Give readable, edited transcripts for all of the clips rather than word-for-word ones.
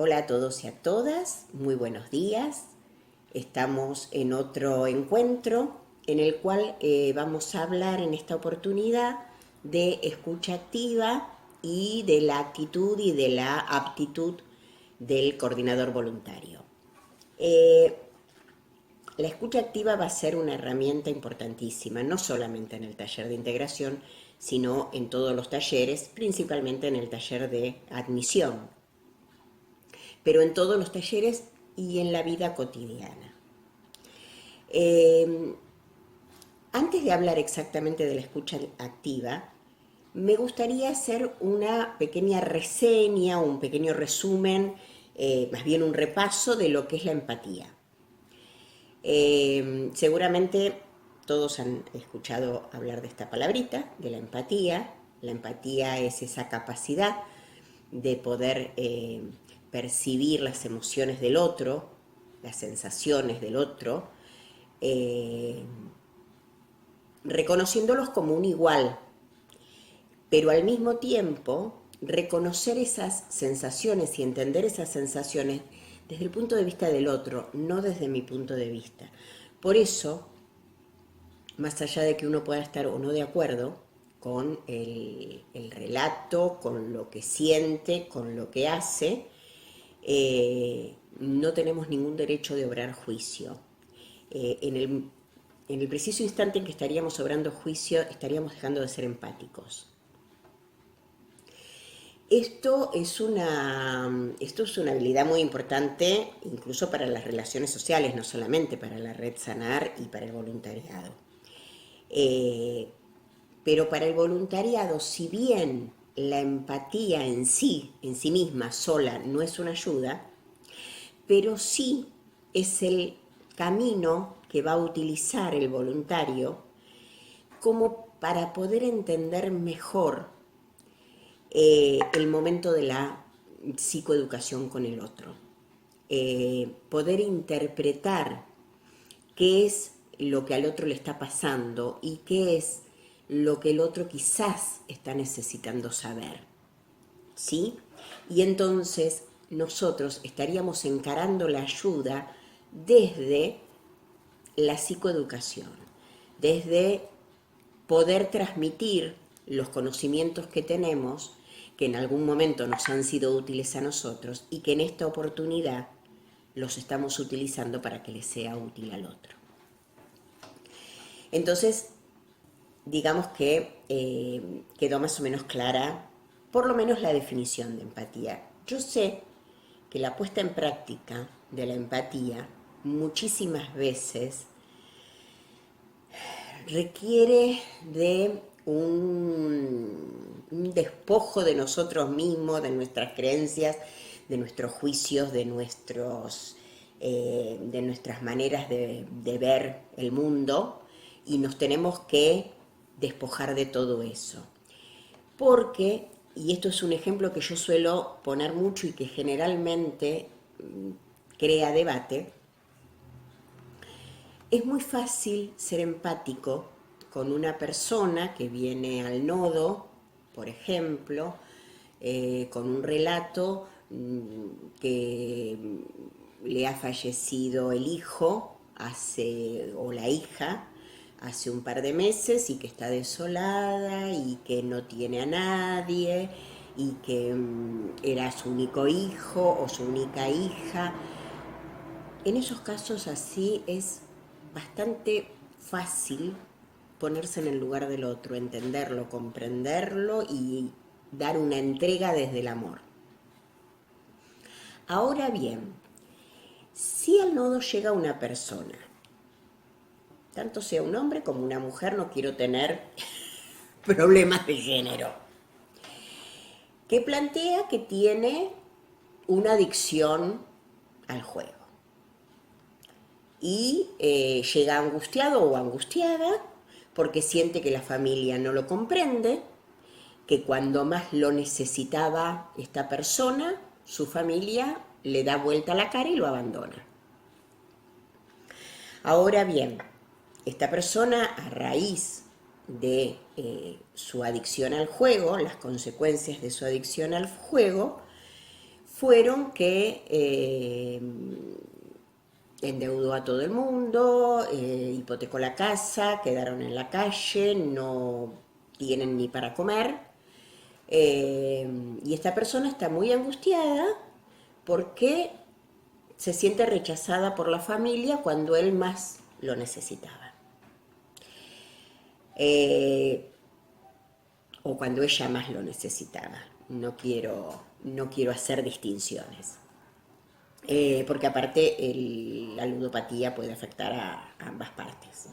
Hola a todos y a todas, muy buenos días. Estamos en otro encuentro en el cual vamos a hablar en esta oportunidad de escucha activa y de la actitud y de la aptitud del coordinador voluntario. La escucha activa va a ser una herramienta importantísima, no solamente en el taller de integración, sino en todos los talleres, principalmente en el taller de admisión, pero en todos los talleres y en la vida cotidiana. Antes de hablar exactamente de la escucha activa, me gustaría hacer una pequeña reseña, un pequeño resumen, más bien un repaso de lo que es la empatía. Seguramente todos han escuchado hablar de esta palabrita, de la empatía. La empatía es esa capacidad de poder percibir las emociones del otro, las sensaciones del otro, eh, reconociéndolos como un igual, pero al mismo tiempo reconocer esas sensaciones y entender esas sensaciones desde el punto de vista del otro, no desde mi punto de vista. Por eso, más allá de que uno pueda estar o no de acuerdo con el relato, con lo que siente, con lo que hace, no tenemos ningún derecho de obrar juicio. En el preciso instante en que estaríamos obrando juicio, estaríamos dejando de ser empáticos. Esto es una habilidad muy importante incluso para las relaciones sociales, no solamente para la red Sanar y para el voluntariado. Pero para el voluntariado, si bien la empatía en sí misma, sola, no es una ayuda, pero sí es el camino que va a utilizar el voluntario como para poder entender mejor el momento de la psicoeducación con el otro. Poder interpretar qué es lo que al otro le está pasando y qué es lo que el otro quizás está necesitando saber, ¿sí? Y entonces nosotros estaríamos encarando la ayuda desde la psicoeducación, desde poder transmitir los conocimientos que tenemos, que en algún momento nos han sido útiles a nosotros y que en esta oportunidad los estamos utilizando para que les sea útil al otro. Entonces, digamos que quedó más o menos clara, por lo menos la definición de empatía. Yo sé que la puesta en práctica de la empatía muchísimas veces requiere de un despojo de nosotros mismos, de nuestras creencias, de nuestros juicios, de nuestras maneras de ver el mundo, y nos tenemos que despojar de todo eso. Porque, y esto es un ejemplo que yo suelo poner mucho y que generalmente crea debate, es muy fácil ser empático con una persona que viene al nodo, por ejemplo, con un relato que le ha fallecido el hijo o la hija hace un par de meses y que está desolada y que no tiene a nadie y que era su único hijo o su única hija. En esos casos así es bastante fácil ponerse en el lugar del otro, entenderlo, comprenderlo y dar una entrega desde el amor. Ahora bien, si al nodo llega una persona, tanto sea un hombre como una mujer, no quiero tener problemas de género, que plantea que tiene una adicción al juego y llega angustiado o angustiada porque siente que la familia no lo comprende, que cuando más lo necesitaba esta persona, su familia le da vuelta la cara y lo abandona. Ahora bien, esta persona, a raíz de su adicción al juego, las consecuencias de su adicción al juego, fueron que endeudó a todo el mundo, hipotecó la casa, quedaron en la calle, no tienen ni para comer. Y esta persona está muy angustiada porque se siente rechazada por la familia cuando él más lo necesitaba. O cuando ella más lo necesitaba. No quiero hacer distinciones. Porque aparte la ludopatía puede afectar a ambas partes.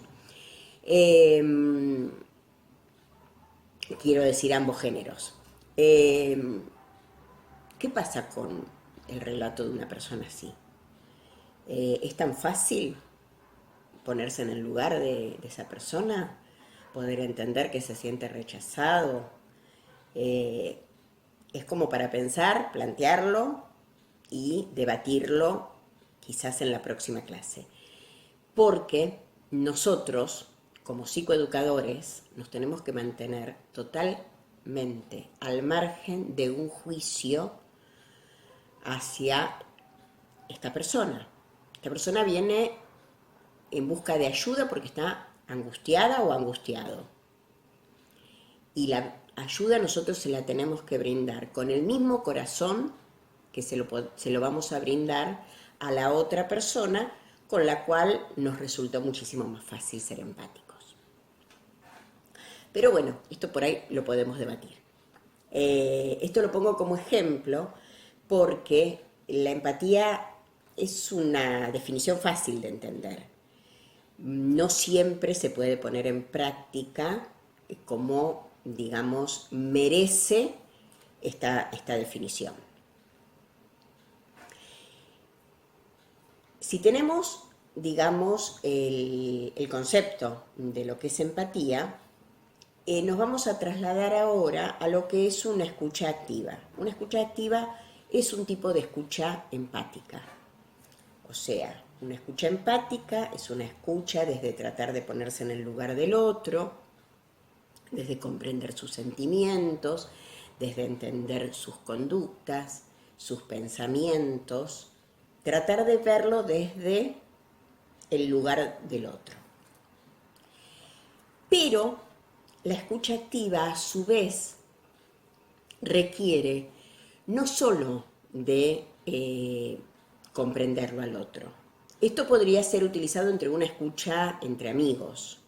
Quiero decir ambos géneros. ¿Qué pasa con el relato de una persona así? ¿Es tan fácil ponerse en el lugar de esa persona? Poder entender que se siente rechazado. Es como para pensar, plantearlo y debatirlo quizás en la próxima clase. Porque nosotros, como psicoeducadores, nos tenemos que mantener totalmente al margen de un juicio hacia esta persona. Esta persona viene en busca de ayuda porque está angustiada o angustiado. Y la ayuda nosotros se la tenemos que brindar con el mismo corazón que se lo vamos a brindar a la otra persona con la cual nos resultó muchísimo más fácil ser empáticos. Pero bueno, esto por ahí lo podemos debatir. Esto lo pongo como ejemplo porque la empatía es una definición fácil de entender. No siempre se puede poner en práctica como, digamos, merece esta definición. Si tenemos, digamos, el concepto de lo que es empatía, nos vamos a trasladar ahora a lo que es una escucha activa. Una escucha activa es un tipo de escucha empática. O sea, una escucha empática es una escucha desde tratar de ponerse en el lugar del otro, desde comprender sus sentimientos, desde entender sus conductas, sus pensamientos, tratar de verlo desde el lugar del otro. Pero la escucha activa, a su vez, requiere no solo de comprenderlo al otro. Esto podría ser utilizado entre una escucha entre amigos.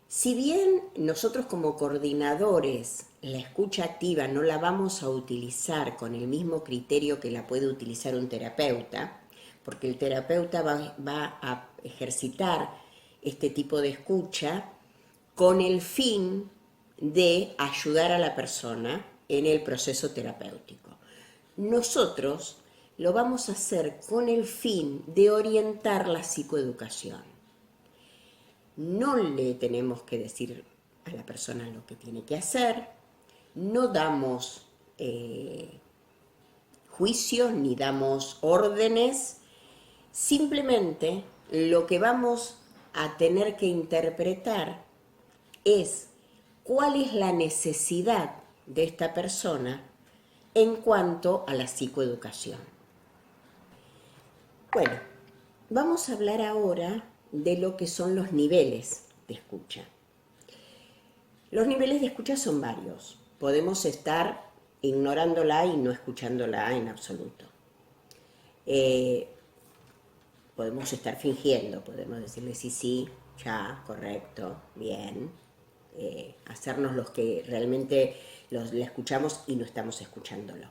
Si bien nosotros como coordinadores la escucha activa no la vamos a utilizar con el mismo criterio que la puede utilizar un terapeuta, porque el terapeuta va a ejercitar este tipo de escucha con el fin de ayudar a la persona en el proceso terapéutico. Nosotros lo vamos a hacer con el fin de orientar la psicoeducación. No le tenemos que decir a la persona lo que tiene que hacer, no damos juicios ni damos órdenes, simplemente lo que vamos a tener que interpretar es cuál es la necesidad de esta persona en cuanto a la psicoeducación. Bueno, vamos a hablar ahora de lo que son los niveles de escucha. Los niveles de escucha son varios. Podemos estar ignorándola y no escuchándola en absoluto. Podemos estar fingiendo, podemos decirle sí, ya, correcto, bien. Hacernos los que realmente le escuchamos y no estamos escuchándolo.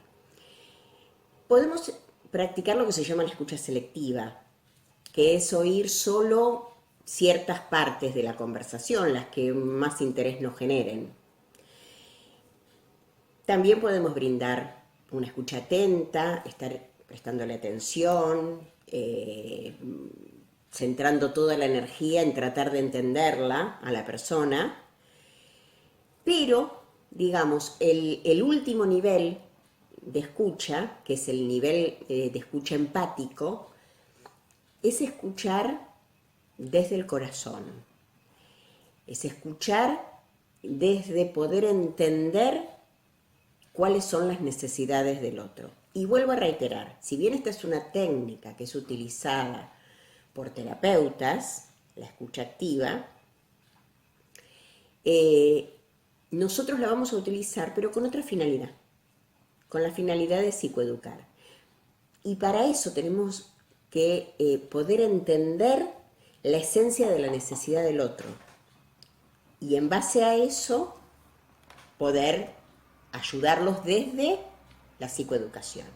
Podemos practicar lo que se llama la escucha selectiva, que es oír solo ciertas partes de la conversación, las que más interés nos generen. También podemos brindar una escucha atenta, estar prestándole atención, centrando toda la energía en tratar de entenderla a la persona. Pero, digamos, el último nivel de escucha, que es el nivel de escucha empático, es escuchar desde el corazón. Es escuchar desde poder entender cuáles son las necesidades del otro. Y vuelvo a reiterar, si bien esta es una técnica que es utilizada por terapeutas, la escucha activa, nosotros la vamos a utilizar pero con otra finalidad, con la finalidad de psicoeducar. Y para eso tenemos que poder entender la esencia de la necesidad del otro. Y en base a eso, poder ayudarlos desde la psicoeducación.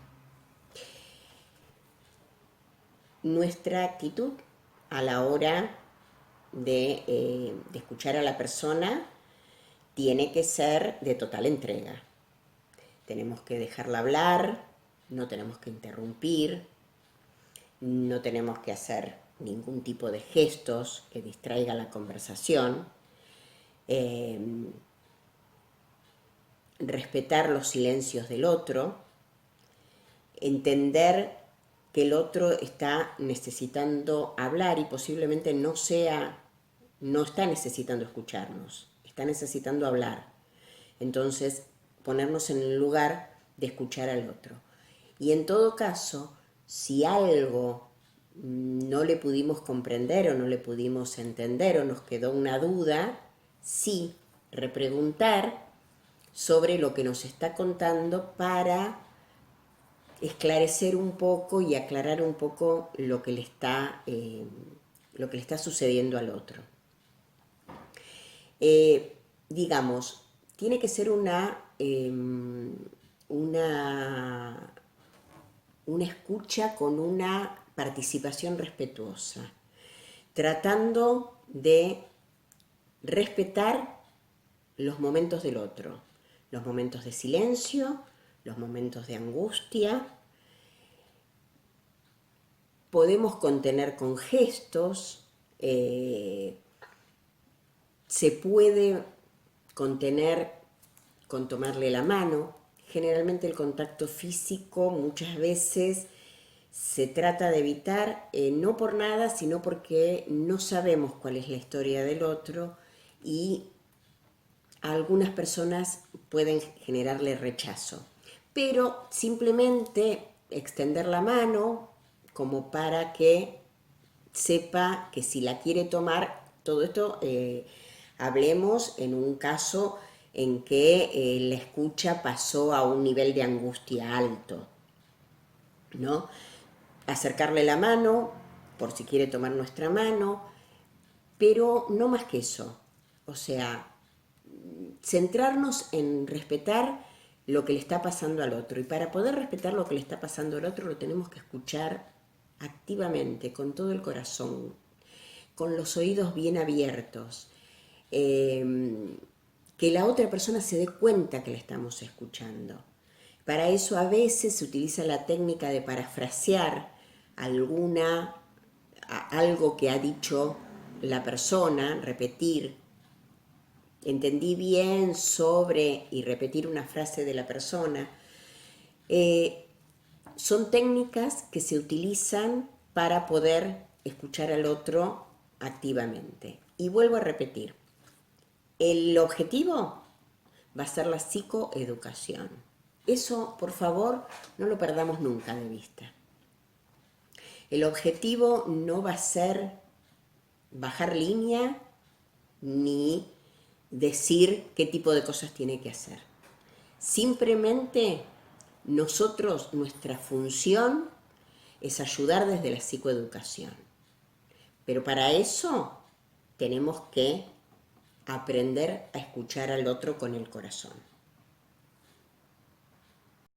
Nuestra actitud a la hora de escuchar a la persona tiene que ser de total entrega. Tenemos que dejarla hablar, no tenemos que interrumpir, no tenemos que hacer ningún tipo de gestos que distraiga la conversación, respetar los silencios del otro, entender que el otro está necesitando hablar y posiblemente no está necesitando escucharnos, está necesitando hablar. Entonces, ponernos en el lugar de escuchar al otro. Y en todo caso, si algo no le pudimos comprender o no le pudimos entender o nos quedó una duda, sí, repreguntar sobre lo que nos está contando para esclarecer un poco y aclarar un poco lo que le está sucediendo al otro. Digamos, tiene que ser una escucha con una participación respetuosa, tratando de respetar los momentos del otro, los momentos de silencio, los momentos de angustia. Podemos contener con gestos, se puede contener con tomarle la mano. Generalmente el contacto físico muchas veces se trata de evitar, no por nada, sino porque no sabemos cuál es la historia del otro y a algunas personas pueden generarle rechazo. Pero simplemente extender la mano como para que sepa que si la quiere tomar, todo esto hablemos en un caso en que la escucha pasó a un nivel de angustia alto, ¿no? Acercarle la mano, por si quiere tomar nuestra mano, pero no más que eso. O sea, centrarnos en respetar lo que le está pasando al otro. Y para poder respetar lo que le está pasando al otro, lo tenemos que escuchar activamente, con todo el corazón, con los oídos bien abiertos. Que la otra persona se dé cuenta que le estamos escuchando. Para eso a veces se utiliza la técnica de parafrasear algo que ha dicho la persona, repetir. Entendí bien sobre y repetir una frase de la persona. Son técnicas que se utilizan para poder escuchar al otro activamente. Y vuelvo a repetir, el objetivo va a ser la psicoeducación. Eso, por favor, no lo perdamos nunca de vista. El objetivo no va a ser bajar línea ni decir qué tipo de cosas tiene que hacer. Simplemente nosotros, nuestra función es ayudar desde la psicoeducación. Pero para eso tenemos que aprender a escuchar al otro con el corazón.